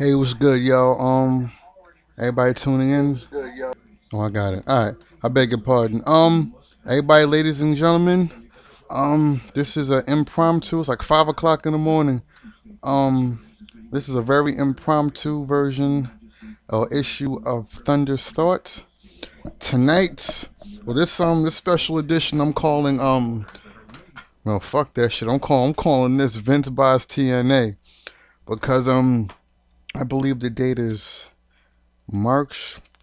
Hey, what's good, yo? Everybody tuning in? Oh, I got it. All right. I beg your pardon. Everybody, ladies and gentlemen. This is an impromptu. It's like 5 o'clock in the morning. Um, this is a very impromptu version or issue of Thunder's Thoughts. Tonight, well, this special edition, I'm calling no, fuck that shit. I'm calling this Vince buys TNA because I believe the date is March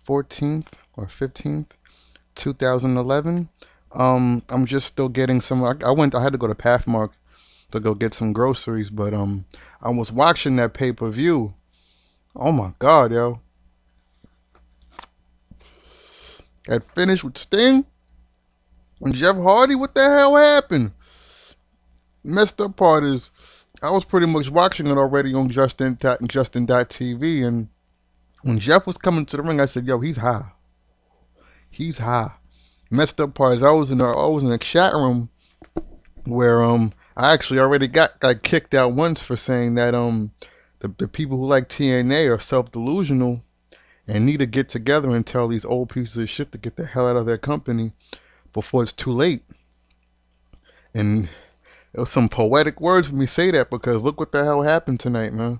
14th or 15th, 2011. I'm just still getting some. I had to go to Pathmark to go get some groceries, but I was watching that pay-per-view. Oh my God, yo! That finish with Sting and Jeff Hardy. What the hell happened? Messed up part is I was pretty much watching it already on Justin.tv, and when Jeff was coming to the ring, I said, "Yo, he's high. He's high." Messed up part is I was in a chat room where I actually already got kicked out once for saying that the people who like TNA are self delusional and need to get together and tell these old pieces of shit to get the hell out of their company before it's too late. And it was some poetic words for me to say that, because look what the hell happened tonight, man.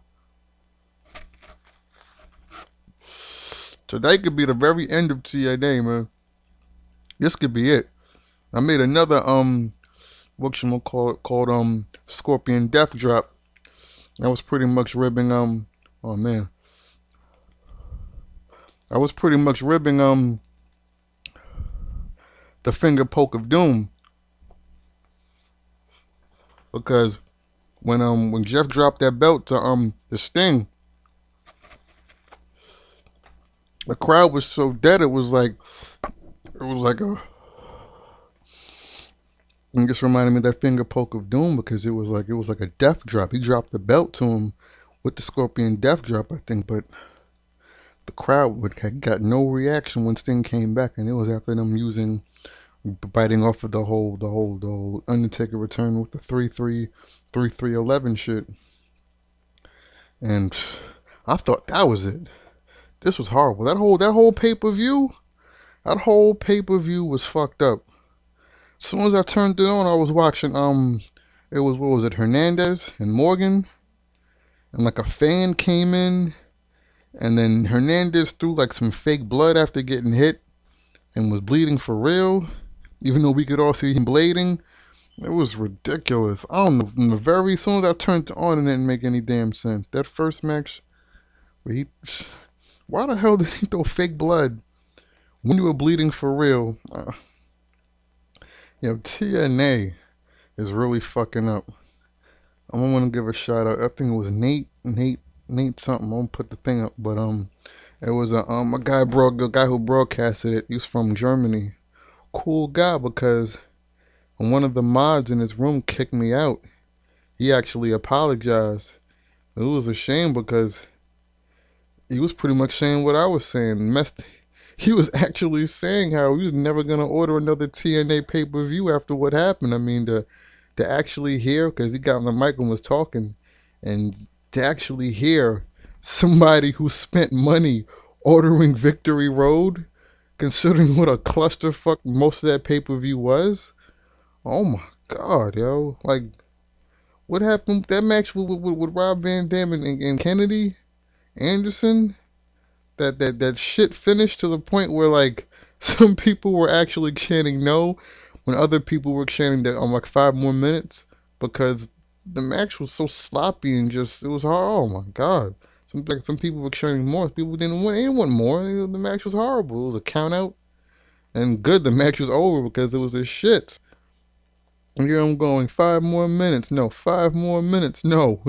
Today could be the very end of TNA, man. This could be it. I made another called Scorpion Death Drop. I was pretty much ribbing oh man. I was pretty much ribbing the finger poke of doom, because when Jeff dropped that belt to the Sting, the crowd was so dead it was like a, it just reminded me of that finger poke of doom, because it was like a death drop. He dropped the belt to him with the Scorpion Death Drop, I think, but the crowd had got no reaction when Sting came back, and it was after them biting off of the whole Undertaker return with the 3-3-3-3-11 shit, and I thought that was it. This was horrible. That whole pay per view was fucked up. As soon as I turned it on, I was watching it was, what was it, Hernandez and Morgan, and like a fan came in, and then Hernandez threw like some fake blood after getting hit and was bleeding for real, even though we could all see him bleeding. It was ridiculous. I don't know. From the very soon as I turned it on, it didn't make any damn sense. That first match, where why the hell did he throw fake blood when you were bleeding for real? TNA is really fucking up. I want to give a shout out. I think it was Nate something. I won't put the thing up, but it was a guy who broadcasted it. He was from Germany. Cool guy, because one of the mods in his room kicked me out. He actually apologized. It was a shame, because he was pretty much saying what I was saying. He was actually saying how he was never gonna order another TNA pay-per-view after what happened. I mean, to actually hear, because he got on the mic and was talking, and to actually hear somebody who spent money ordering Victory Road, considering what a clusterfuck most of that pay-per-view was. Oh my God, yo! Like, what happened? That match with Rob Van Dam and Kennedy Anderson. That shit finished to the point where, like, some people were actually chanting no when other people were chanting that on like 5 more minutes, because the match was so sloppy and just, it was hard. Oh my God. Some people were chanting more. People didn't want anyone more. The match was horrible. It was a count out, and good, the match was over, because it was a shit. And here I'm going, 5 more minutes, no, 5 more minutes, no.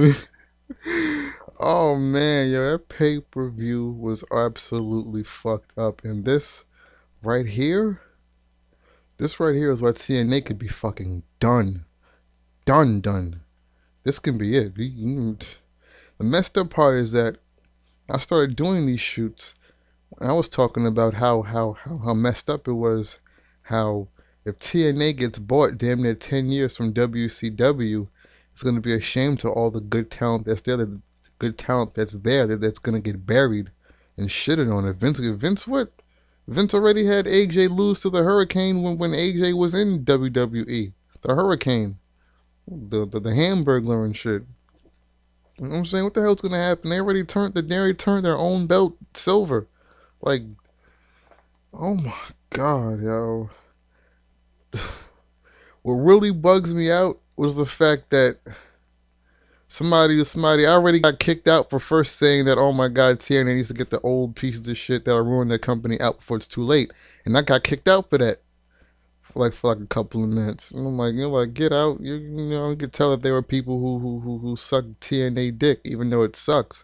Oh man, yo, that pay-per-view was absolutely fucked up. And this right here is why TNA could be fucking done. Done. This can be it. The messed up part is that I started doing these shoots, and I was talking about how messed up it was, how if TNA gets bought damn near 10 years from WCW, it's going to be a shame to all the good talent that's there good talent that's there that's gonna get buried and shitted on. Vince what? Vince already had AJ lose to the Hurricane when AJ was in WWE. The Hurricane, the Hamburglar and shit. You know what I'm saying? What the hell's gonna happen? They already turned their own belt silver. Like, oh my god, yo. What really bugs me out was the fact that somebody I already got kicked out for first saying that, oh my god, TNA needs to get the old pieces of shit that'll ruin their company out before it's too late. And I got kicked out for that. For like a couple of minutes. And I'm like, get out. You could tell that there were people who suck TNA dick, even though it sucks.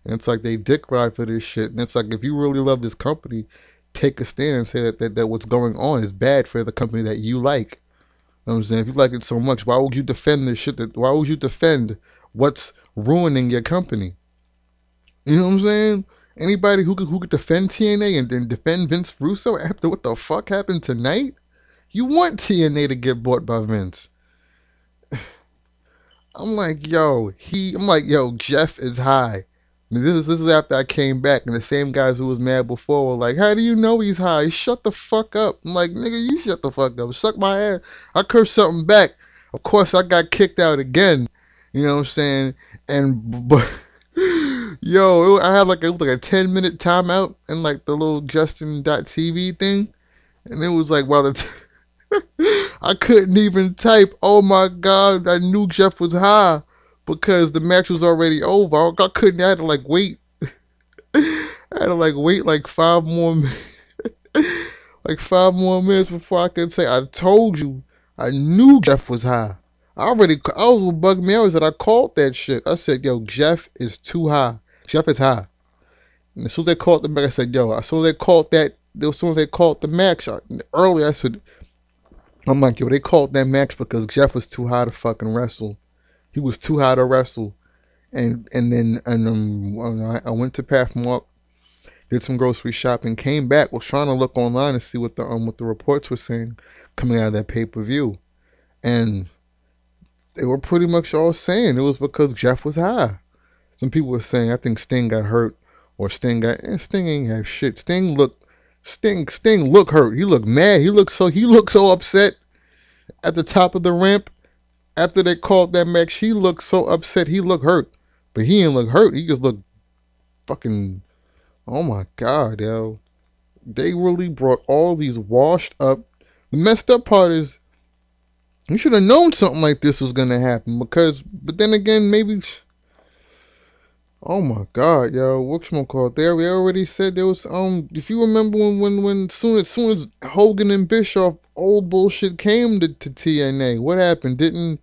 And it's like they dick ride for this shit. And it's like, if you really love this company, take a stand and say that what's going on is bad for the company that you like. You know what I'm saying? If you like it so much, why would you defend this shit? Why would you defend what's ruining your company? You know what I'm saying? Anybody who could defend TNA and then defend Vince Russo after what the fuck happened tonight? You want TNA to get bought by Vince. I'm like, yo, Jeff is high. This is after I came back, and the same guys who was mad before were like, how do you know he's high? Shut the fuck up. I'm like, nigga, you shut the fuck up. Suck my ass. I cursed something back. Of course, I got kicked out again. You know what I'm saying? But yo, I had it was like a 10-minute timeout in like the little Justin.tv thing, and it was like, while I couldn't even type, oh my god, I knew Jeff was high because the match was already over. I couldn't, I had to wait. I had to wait like 5 more minutes. Like 5 more minutes before I could say, I told you, I knew Jeff was high. What bugged me out is that I called that shit. I said, yo, Jeff is too high. Jeff is high. And as soon as they called the match, I said, yo, as soon as they called the match, earlier I said, I'm like, yo, they called that match because Jeff was too high to fucking wrestle. He was too high to wrestle. And then I went to Pathmark, did some grocery shopping, came back, was trying to look online to see what the reports were saying coming out of that pay-per-view. And they were pretty much all saying it was because Jeff was high. Some people were saying, I think Sting got hurt, or Sting ain't have shit. Sting looked hurt. He looked mad. He looked so upset at the top of the ramp after they called that match. He looked so upset. He looked hurt, but he didn't look hurt. He just looked fucking. Oh my god, yo! They really brought all these washed up. The messed up part is, you should have known something like this was gonna happen but then again, maybe. Oh my god, yo, whatchamacallit, there we already said there was if you remember when soon as Hogan and Bischoff old bullshit came to TNA, what happened? Didn't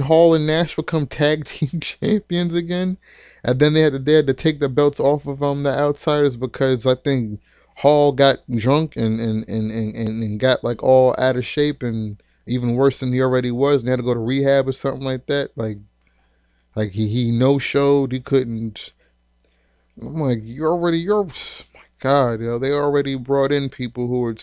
Hall and Nash become tag team champions again? And then they had to take the belts off of the Outsiders because I think Hall got drunk and got all out of shape and even worse than he already was, and they had to go to rehab or something like that. Like he no-showed, he couldn't. I'm like, my god, yo, they already brought in people who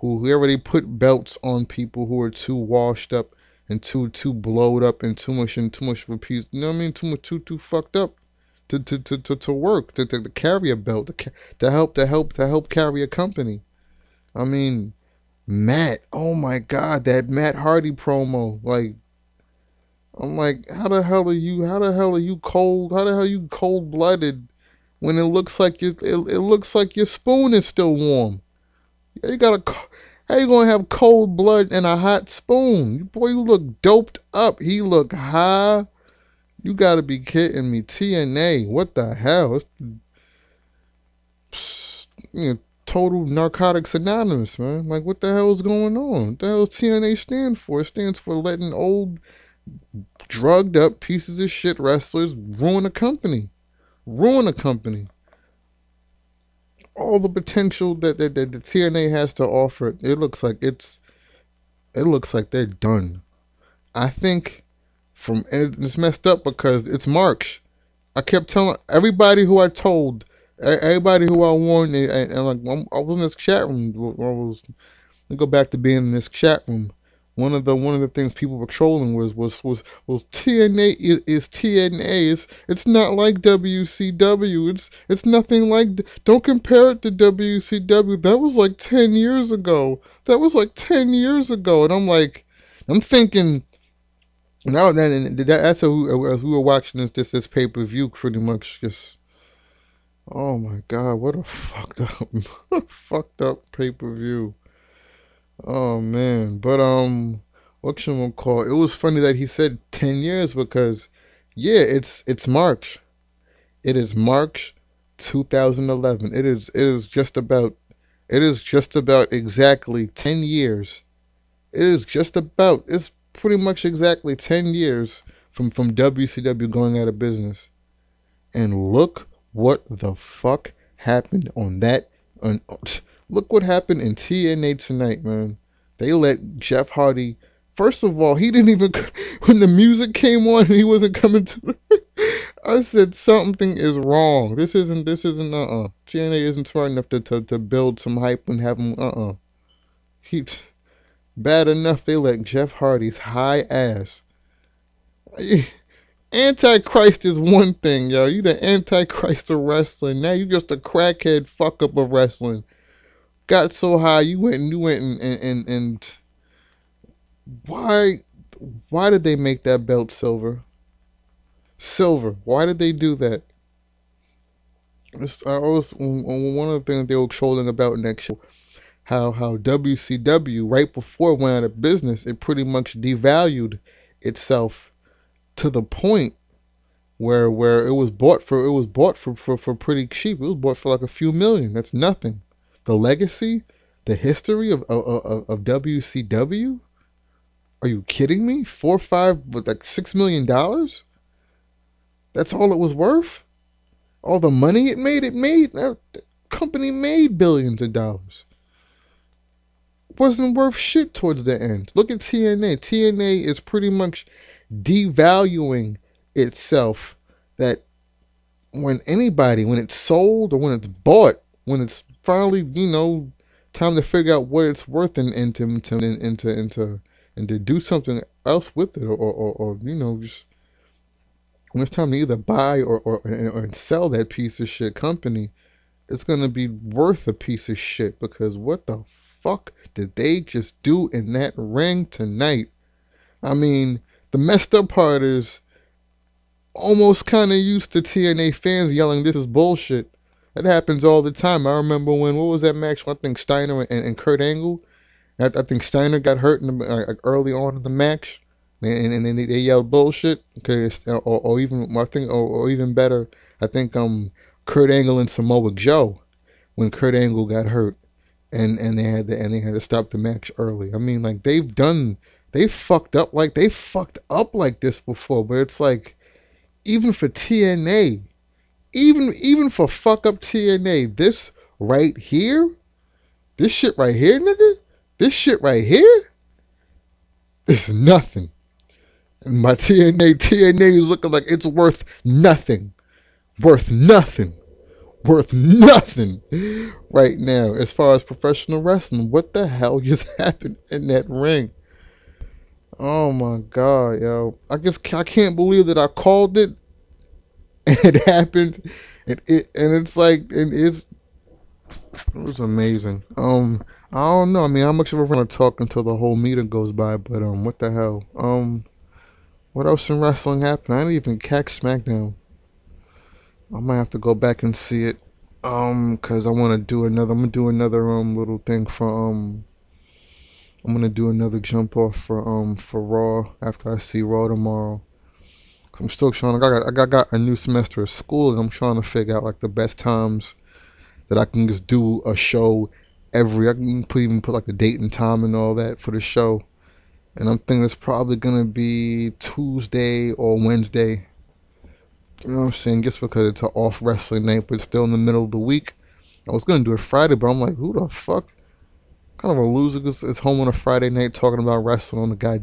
already put belts on people who are too washed up and too blowed up and too much of a piece. You know what I mean? Too fucked up to work to carry a belt to help carry a company. I mean, Matt. Oh my god, that Matt Hardy promo, I'm like, how the hell are you cold-blooded when it looks like your spoon is still warm? How you gonna have cold blood and a hot spoon? Boy, you look doped up. He look high. You gotta be kidding me. TNA, what the hell? Total Narcotics Anonymous, man. Like, what the hell is going on? What the hell does TNA stand for? It stands for letting old, drugged up pieces of shit wrestlers ruin a company. All the potential that the TNA has to offer, it looks like they're done. I think it's messed up because it's March. I kept telling everybody who I told, everybody who I warned, and I was in this chat room. Let me go back to being in this chat room One of the things people were trolling was TNA is TNA. It's not like WCW. It's nothing like. Don't compare it to WCW. That was like 10 years ago. That was like 10 years ago. And I'm thinking now that's as we were watching this pay-per-view, pretty much just. Oh my God, what a fucked up, fucked up pay-per-view. Oh man, but what you call? It was funny that he said 10 years because, yeah, it's March. It is March 2011. It is just about exactly 10 years. It's pretty much exactly 10 years from WCW going out of business. And look what the fuck happened on that. On, look what happened in TNA tonight, man. They let Jeff Hardy. First of all, he didn't even. When the music came on, he wasn't coming to. I said something is wrong. This isn't. TNA isn't smart enough to build some hype and have him. He bad enough they let Jeff Hardy's high ass. Antichrist is one thing, yo. You the Antichrist of wrestling. Now you just a crackhead fuck up of wrestling. Got so high you went and why did they make that belt silver? Silver. Why did they do that? One of the things they were trolling about next show, how WCW right before it went out of business, it pretty much devalued itself to the point where it was bought for pretty cheap. It was bought for like a few million. That's nothing. The legacy, the history of WCW. Are you kidding me? 4 or 5 with like $6 million. That's all it was worth. All the money it made. The company made billions of dollars. Wasn't worth shit towards the end. Look at TNA. TNA is pretty much devaluing itself. That when it's sold or when it's bought, when it's finally time to figure out what it's worth and to do something else with it, or just when it's time to either buy or sell that piece of shit company, it's gonna be worth a piece of shit, because what the fuck did they just do in that ring tonight? I mean, the messed up part is almost kind of used to TNA fans yelling, "This is bullshit." That happens all the time. I remember what was that match? I think Steiner and Kurt Angle. I think Steiner got hurt early on in the match, and then they yelled bullshit. Or even better, I think Kurt Angle and Samoa Joe, when Kurt Angle got hurt, and they had to stop the match early. I mean, like they fucked up like this before, but it's like, even for TNA, even for fuck up TNA, this right here, this shit right here, nigga, this shit right here is nothing. And my TNA is looking like it's worth nothing right now as far as professional wrestling. What the hell just happened in that ring? Oh my God, yo! I can't believe that I called it, and it happened, and it was amazing. I don't know. I mean, how much of a run to talk until the whole meter goes by? But what the hell? What else in wrestling happened? I didn't even catch SmackDown. I might have to go back and see it. Cause I'm gonna do another little thing for I'm gonna do another jump off for Raw after I see Raw tomorrow. I'm still trying. I got a new semester of school, and I'm trying to figure out like the best times that I can just do a show I can even put like the date and time and all that for the show. And I'm thinking it's probably gonna be Tuesday or Wednesday. You know what I'm saying? Just because it's an off wrestling night, but it's still in the middle of the week. I was gonna do it Friday, but I'm like, who the fuck? Kind of a loser because it's home on a Friday night talking about wrestling on the goddamn